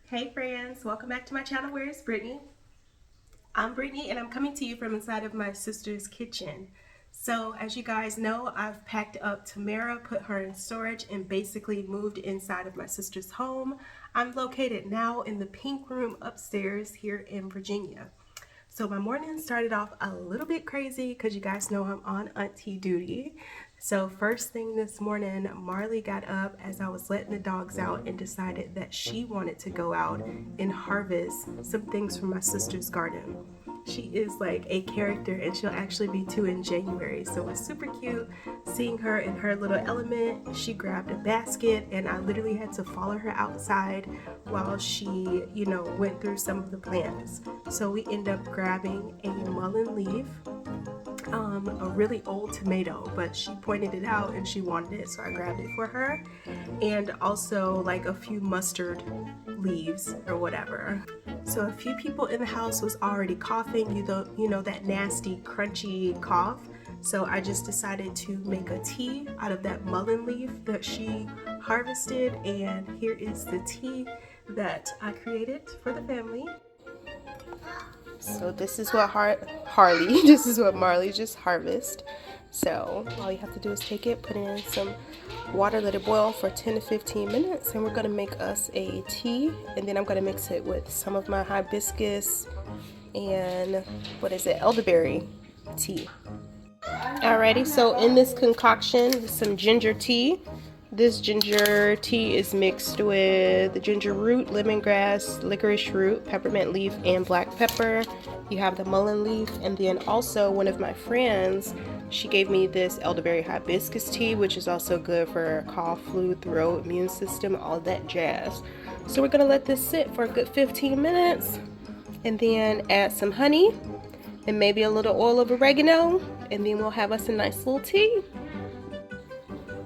Hey friends, welcome back to my channel. Where is Brittany? I'm Brittany and I'm coming to you from inside of my sister's kitchen. So as you guys know, I've packed up Tamara, put her in storage, and basically moved inside of my sister's home. I'm located now in the pink room upstairs here in Virginia. So my morning started off a little bit crazy because you guys know I'm on auntie duty. So first thing this morning, Marley got up as I was letting the dogs out and decided that she wanted to go out and harvest some things from my sister's garden. She is like a character and she'll actually be 2 in January. So it's super cute seeing her in her little element. She grabbed a basket and I literally had to follow her outside while she, went through some of the plants. So we end up grabbing a mullein leaf, a really old tomato, but she pointed it out and she wanted it, so I grabbed it for her, and also like a few mustard leaves or whatever. So a few people in the house was already coughing, you know that nasty crunchy cough. So I just decided to make a tea out of that mullein leaf that she harvested, and here is the tea that I created for the family. So this is what this is what Marley just harvested. So all you have to do is take it, put it in some water, let it boil for 10 to 15 minutes, and we're gonna make us a tea, and then I'm gonna mix it with some of my hibiscus and elderberry tea. Alrighty, so in this concoction, some ginger tea. This ginger tea is mixed with the ginger root, lemongrass, licorice root, peppermint leaf, and black pepper. You have the mullein leaf, and then also one of my friends, she gave me this elderberry hibiscus tea, which is also good for cough, flu, throat, immune system, all that jazz. So we're gonna let this sit for a good 15 minutes, and then add some honey, and maybe a little oil of oregano, and then we'll have us a nice little tea.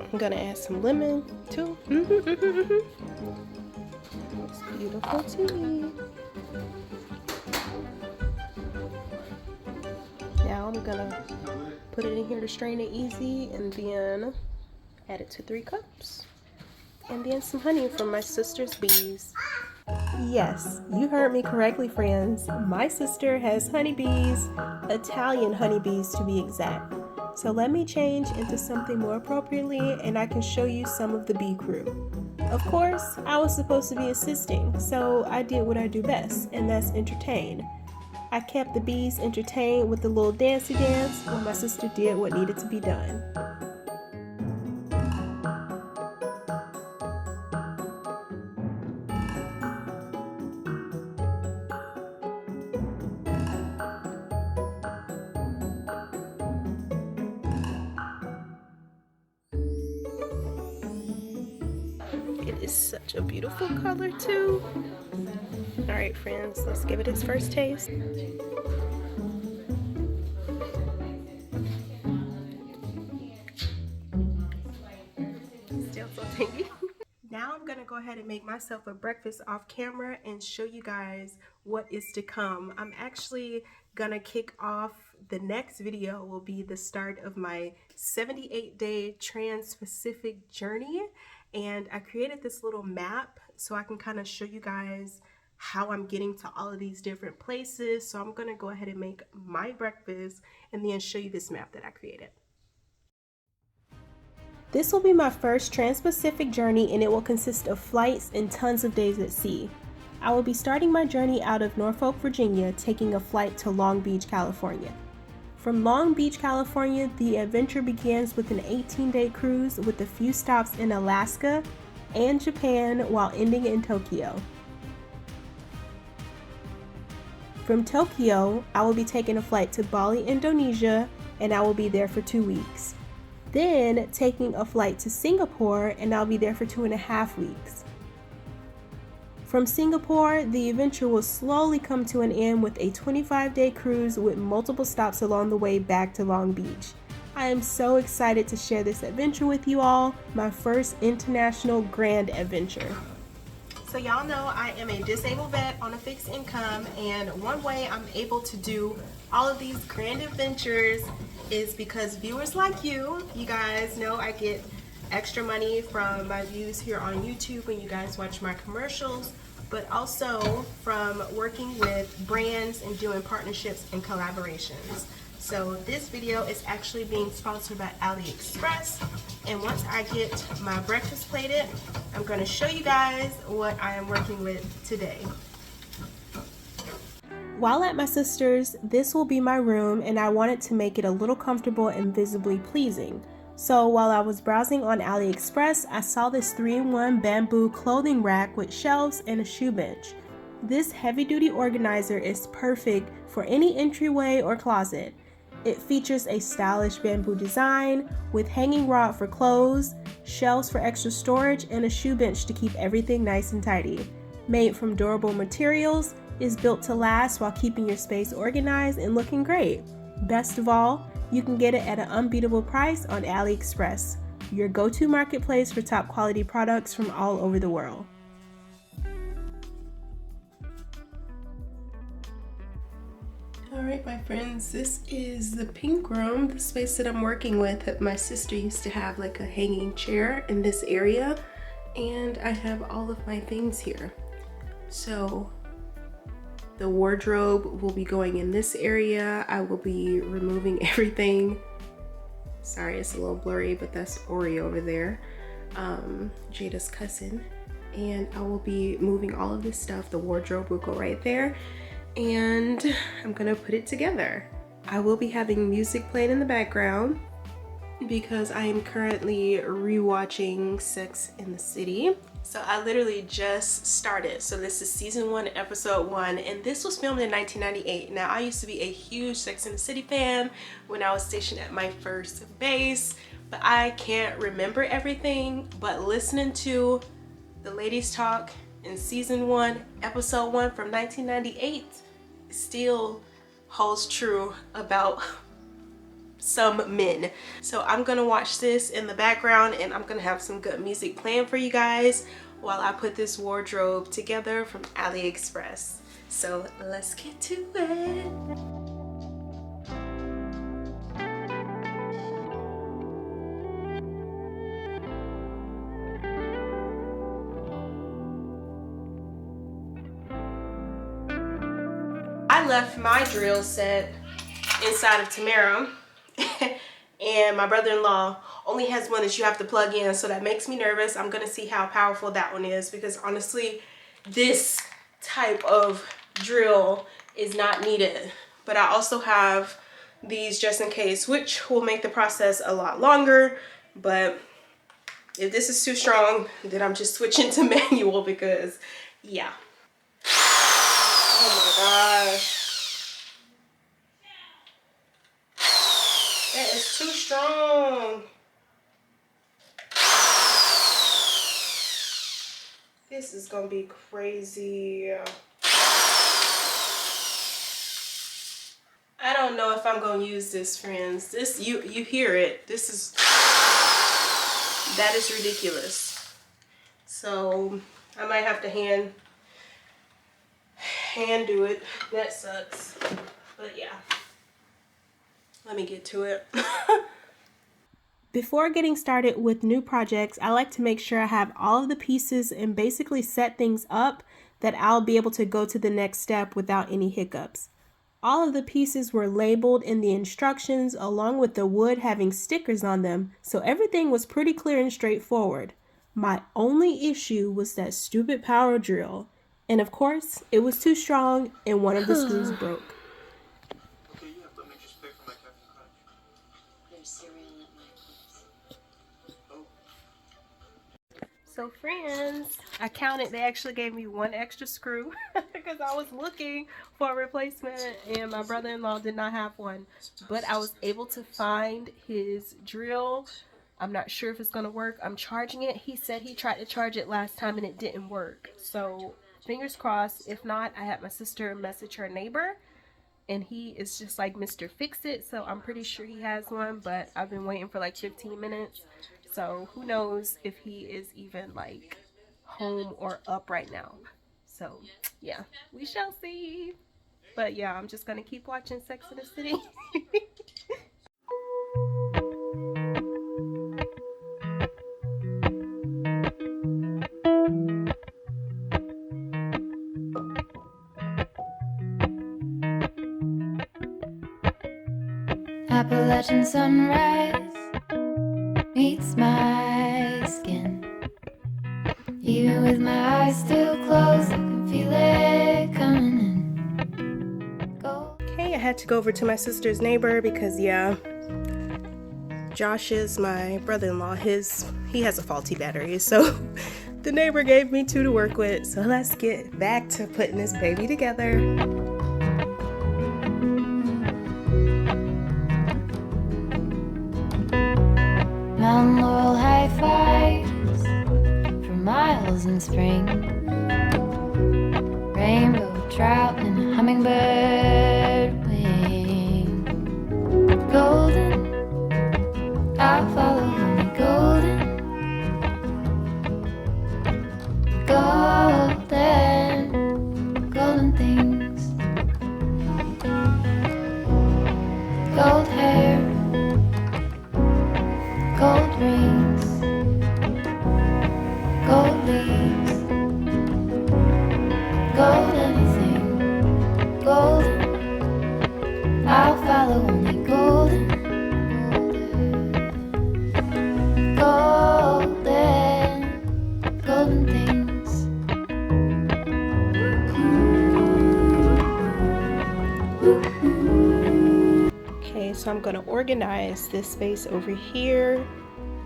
I'm gonna add some lemon too. It's beautiful tea. Now I'm gonna put it in here to strain it easy, and then add it to 3 cups. And then some honey from my sister's bees. Yes, you heard me correctly, friends. My sister has honeybees, Italian honeybees to be exact. So let me change into something more appropriately and I can show you some of the bee crew. Of course, I was supposed to be assisting, so I did what I do best, and that's entertain. I kept the bees entertained with the little dancey dance while my sister did what needed to be done. It is such a beautiful color too. Alright friends, let's give it its first taste. Still so tangy. Now I'm gonna go ahead and make myself a breakfast off camera and show you guys what is to come. I'm actually gonna kick off, the next video will be the start of my 78-day trans-Pacific journey, and I created this little map so I can kind of show you guys how I'm getting to all of these different places. So I'm gonna go ahead and make my breakfast and then show you this map that I created. This will be my first trans-Pacific journey, and it will consist of flights and tons of days at sea. I will be starting my journey out of Norfolk, Virginia, taking a flight to Long Beach, California. From Long Beach, California, the adventure begins with an 18-day cruise with a few stops in Alaska and Japan while ending in Tokyo. From Tokyo, I will be taking a flight to Bali, Indonesia, and I will be there for 2 weeks. Then taking a flight to Singapore, and I'll be there for 2.5 weeks. From Singapore, the adventure will slowly come to an end with a 25-day cruise with multiple stops along the way back to Long Beach. I am so excited to share this adventure with you all, my first international grand adventure. So y'all know I am a disabled vet on a fixed income, and one way I'm able to do all of these grand adventures is because viewers like you guys know I get extra money from my views here on YouTube when you guys watch my commercials, but also from working with brands and doing partnerships and collaborations. So this video is actually being sponsored by AliExpress, and once I get my breakfast plated, I'm going to show you guys what I am working with today. While at my sister's, this will be my room, and I wanted to make it a little comfortable and visibly pleasing. So while I was browsing on AliExpress, I saw this 3-in-1 bamboo clothing rack with shelves and a shoe bench. This heavy-duty organizer is perfect for any entryway or closet. It features a stylish bamboo design with hanging rod for clothes, shelves for extra storage, and a shoe bench to keep everything nice and tidy. Made from durable materials, is built to last while keeping your space organized and looking great. Best of all, you can get it at an unbeatable price on AliExpress, your go-to marketplace for top quality products from all over the world. Alright my friends, this is the pink room, the space that I'm working with. My sister used to have like a hanging chair in this area, and I have all of my things here. So the wardrobe will be going in this area. I will be removing everything. Sorry, it's a little blurry, but that's Ori over there, Jada's cousin. And I will be moving all of this stuff. The wardrobe will go right there, and I'm gonna put it together. I will be having music playing in the background because I am currently rewatching Sex in the City. So I literally just started. So this is season 1, episode 1, and this was filmed in 1998. Now I used to be a huge Sex and the City fan when I was stationed at my first base, but I can't remember everything. But listening to the ladies talk in season 1, episode 1 from 1998 still holds true about some men. So I'm gonna watch this in the background, and I'm gonna have some good music playing for you guys while I put this wardrobe together from AliExpress. So let's get to it. I left my drill set inside of Tamara and my brother-in-law only has one that you have to plug in, so that makes me nervous. I'm gonna see how powerful that one is, because honestly this type of drill is not needed. But I also have these just in case, which will make the process a lot longer. But if this is too strong, then I'm just switching to manual, because yeah. Oh my gosh. That is too strong. This is gonna be crazy. I don't know if I'm gonna use this, friends. This, you hear it. This is, that is ridiculous. So I might have to hand do it. That sucks. But yeah. Let me get to it. Before getting started with new projects, I like to make sure I have all of the pieces and basically set things up that I'll be able to go to the next step without any hiccups. All of the pieces were labeled in the instructions, along with the wood having stickers on them, so everything was pretty clear and straightforward. My only issue was that stupid power drill, and of course, it was too strong and one of the screws broke. So friends, I counted, they actually gave me one extra screw because I was looking for a replacement and my brother-in-law did not have one. But I was able to find his drill. I'm not sure if it's going to work. I'm charging it. He said he tried to charge it last time and it didn't work. So fingers crossed. If not, I had my sister message her neighbor, and he is just like Mr. Fix-It. So I'm pretty sure he has one, but I've been waiting for like 15 minutes. So who knows if he is even like home or up right now. So yeah, we shall see. But yeah, I'm just gonna keep watching Sex in the City. Appalachian sunrise meets my skin. Even with my eyes still closed, I can feel it coming in. Okay, I had to go over to my sister's neighbor because, yeah, Josh is my brother-in-law. He has a faulty battery, so the neighbor gave me two to work with. So let's get back to putting this baby together. Mountain laurel high fives for miles in spring. Rainbow trout and a hummingbird wing. Golden, I'll follow only golden. Golden, golden things. Gold hair, gold rings, gold leaves, gold anything, golden. I'll follow only golden, golden, golden things. Okay, so I'm going to organize this space over here.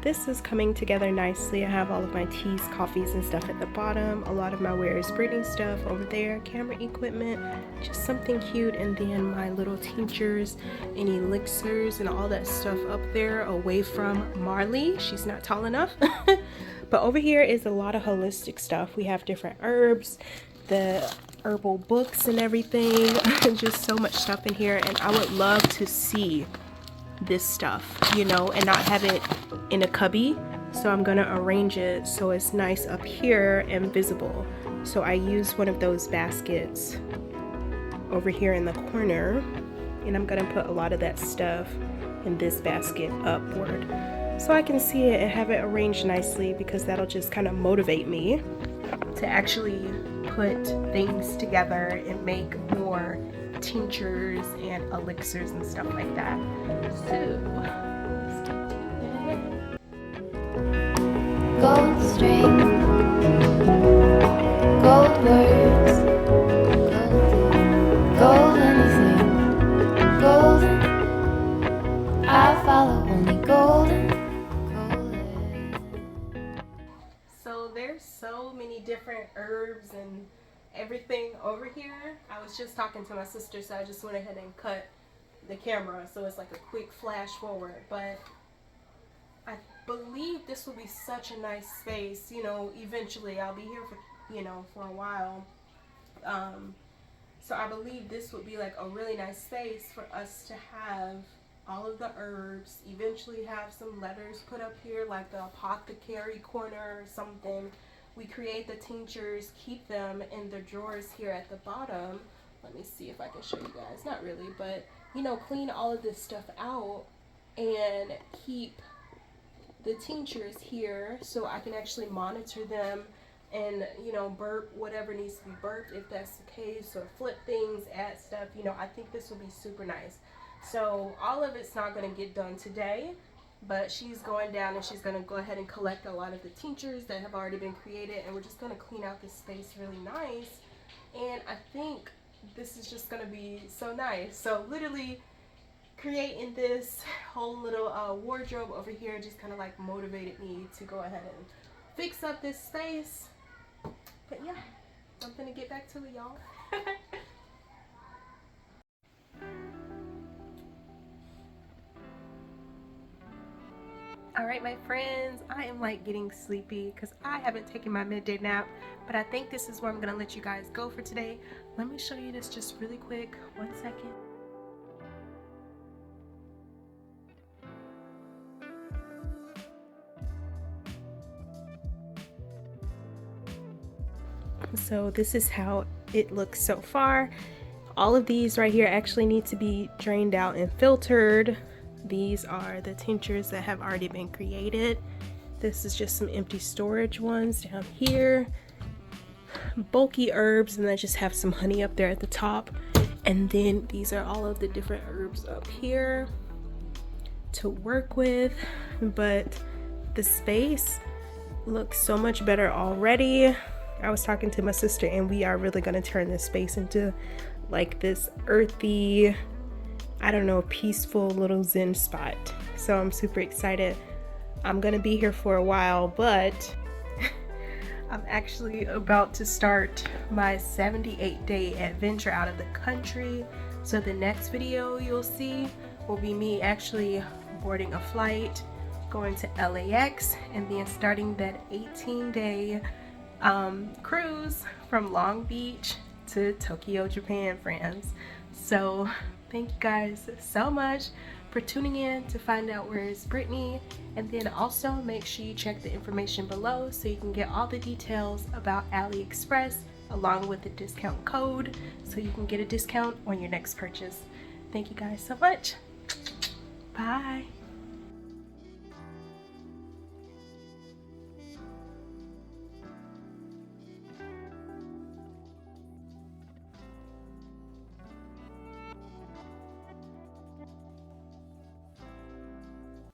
This is coming together nicely. I have all of my teas, coffees, and stuff at the bottom. A lot of my Where is Brittany stuff over there. Camera equipment, just something cute. And then my little tinctures and elixirs and all that stuff up there away from Marley. She's not tall enough. But over here is a lot of holistic stuff. We have different herbs, the herbal books and everything. Just so much stuff in here. And I would love to see this stuff, you know, and not have it in a cubby. So I'm gonna arrange it so it's nice up here and visible. So I use one of those baskets over here in the corner, and I'm gonna put a lot of that stuff in this basket upward so I can see it and have it arranged nicely, because that'll just kind of motivate me to actually put things together and make more tinctures and elixirs and stuff like that. So Gold string, gold words, gold anything, golden. I follow only golden, golden. So there's so many different herbs and everything over here. I was just talking to my sister, so I just went ahead and cut the camera so it's like a quick flash forward. But I believe this will be such a nice space. You know, eventually I'll be here for, you know, for a while. So I believe this would be like a really nice space for us to have all of the herbs, eventually have some letters put up here, like the apothecary corner or something. We create the tinctures, keep them in the drawers here at the bottom. Let me see if I can show you guys. Not really, but, you know, clean all of this stuff out and keep the tinctures here so I can actually monitor them and, you know, burp whatever needs to be burped if that's the case, or flip things, add stuff. You know, I think this will be super nice. So all of it's not going to get done today, but she's going down and she's going to go ahead and collect a lot of the tinctures that have already been created, and we're just going to clean out this space really nice. And I think this is just going to be so nice. So literally creating this whole little wardrobe over here just kind of like motivated me to go ahead and fix up this space. But yeah, I'm gonna get back to it, y'all. Alright, my friends, I am like getting sleepy because I haven't taken my midday nap, but I think this is where I'm gonna let you guys go for today. Let me show you this just really quick. 1 second. So this is how it looks so far. All of these right here actually need to be drained out and filtered. These are the tinctures that have already been created. This is just some empty storage ones down here. Bulky herbs, and I just have some honey up there at the top. And then these are all of the different herbs up here. to work with, but the space looks so much better already. I was talking to my sister and we are really going to turn this space into like this earthy, I don't know, peaceful little zen spot. So I'm super excited. I'm going to be here for a while, but I'm actually about to start my 78-day adventure out of the country. So the next video you'll see will be me actually boarding a flight, going to LAX, and then starting that 18-day cruise from Long Beach to Tokyo, Japan, friends. So thank you guys so much for tuning in to find out where is Brittany, and then also make sure you check the information below so you can get all the details about AliExpress along with the discount code so you can get a discount on your next purchase. Thank you guys so much. Bye.